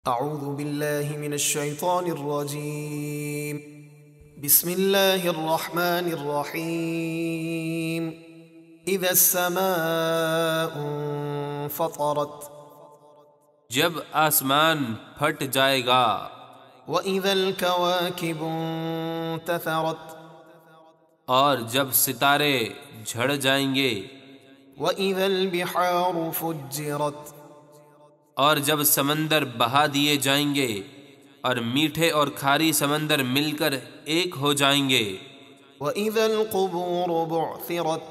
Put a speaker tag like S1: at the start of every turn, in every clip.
S1: اعوذ باللہ من الشیطان الرجیم بسم اللہ الرحمن الرحیم اذا السماء انفطرت
S2: جب آسمان پھٹ جائے گا،
S1: وَإِذَا الْكَوَاكِبُ انتثرت
S2: اور جب ستارے جھڑ جائیں گے،
S1: وَإِذَا الْبِحَارُ فُجِّرت
S2: اور جب سمندر بہا دیے جائیں گے اور میٹھے اور کھاری سمندر مل کر ایک ہو جائیں گے،
S1: وَإِذَا الْقُبُورُ بُعْثِرت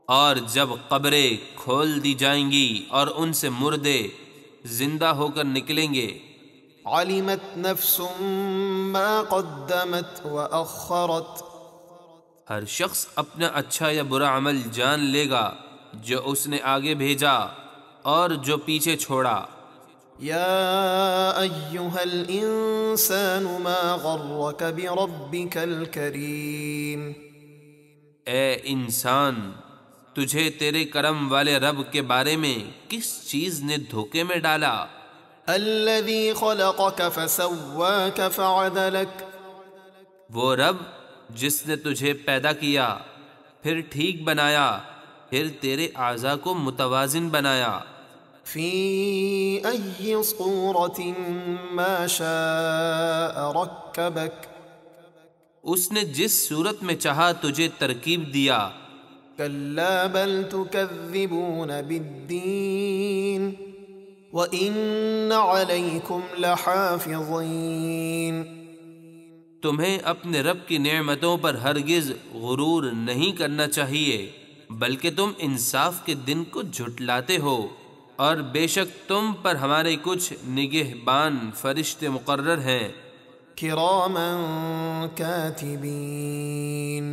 S2: اور جب قبریں کھول دی جائیں گی اور ان سے مردے زندہ ہو کر نکلیں گے،
S1: عَلِمَتْ نَفْسٌ مَّا قَدَّمَتْ وَأَخَّرَتْ
S2: ہر شخص اپنا اچھا یا برا عمل جان لے گا جو اس نے آگے بھیجا اور جو پیچھے چھوڑا۔
S1: یا ایہا الانسان ما غرک بربک الکریم،
S2: اے انسان، تجھے تیرے کرم والے رب کے بارے میں کس چیز نے دھوکے میں ڈالا؟
S1: الذی خلقک فسواک فعدلک،
S2: وہ رب جس نے تجھے پیدا کیا پھر ٹھیک بنایا، پھر تیرے اعضاء کو متوازن بنایا۔
S1: فی ای صورت ما شاء رکبک،
S2: اس نے جس صورت میں چاہا تجھے ترکیب دیا۔
S1: کلا بل تکذبون بالدین وان علیکم لحافظین،
S2: تمہیں اپنے رب کی نعمتوں پر ہرگز غرور نہیں کرنا چاہیے، بلکہ تم انصاف کے دن کو جھٹلاتے ہو، اور بے شک تم پر ہمارے کچھ نگہبان فرشتے مقرر ہیں،
S1: کراما کاتبین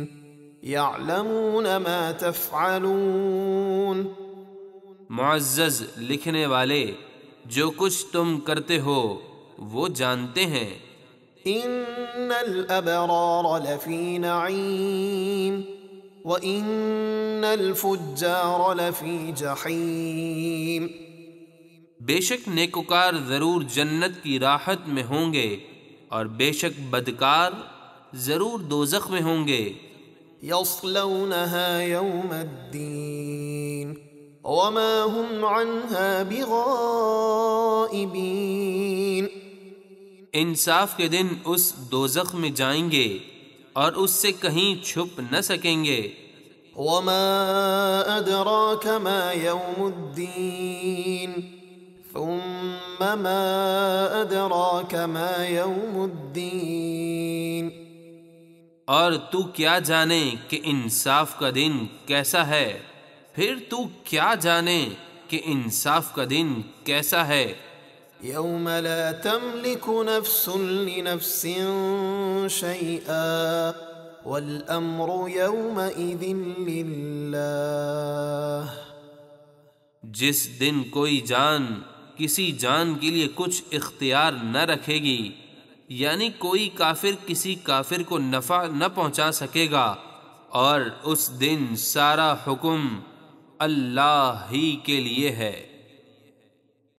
S1: یعلمون ما تفعلون،
S2: معزز لکھنے والے جو کچھ تم کرتے ہو وہ جانتے ہیں۔
S1: ان الابرار لفی نعیم وان الفجار لفی جحیم،
S2: بے شک نیکوکار ضرور جنت کی راحت میں ہوں گے اور بے شک بدکار ضرور دوزخ میں ہوں گے۔
S1: یصلونها یوم الدین وما هم عنها بغائبین،
S2: انصاف کے دن اس دوزخ میں جائیں گے اور اس سے کہیں چھپ نہ سکیں گے۔
S1: وما ادراک ما یوم الدین ثم ما ادراک ما یوم الدین،
S2: اور تو کیا جانے کہ انصاف کا دن کیسا ہے، پھر تو کیا جانے کہ انصاف کا دن کیسا ہے۔
S1: یوم لا تملک نفس لنفس شیئا والامر یومئذ للہ،
S2: جس دن کوئی جان کسی جان کے لیے کچھ اختیار نہ رکھے گی، یعنی کوئی کافر کسی کافر کو نفع نہ پہنچا سکے گا، اور اس دن سارا حکم اللہ ہی کے لیے ہے۔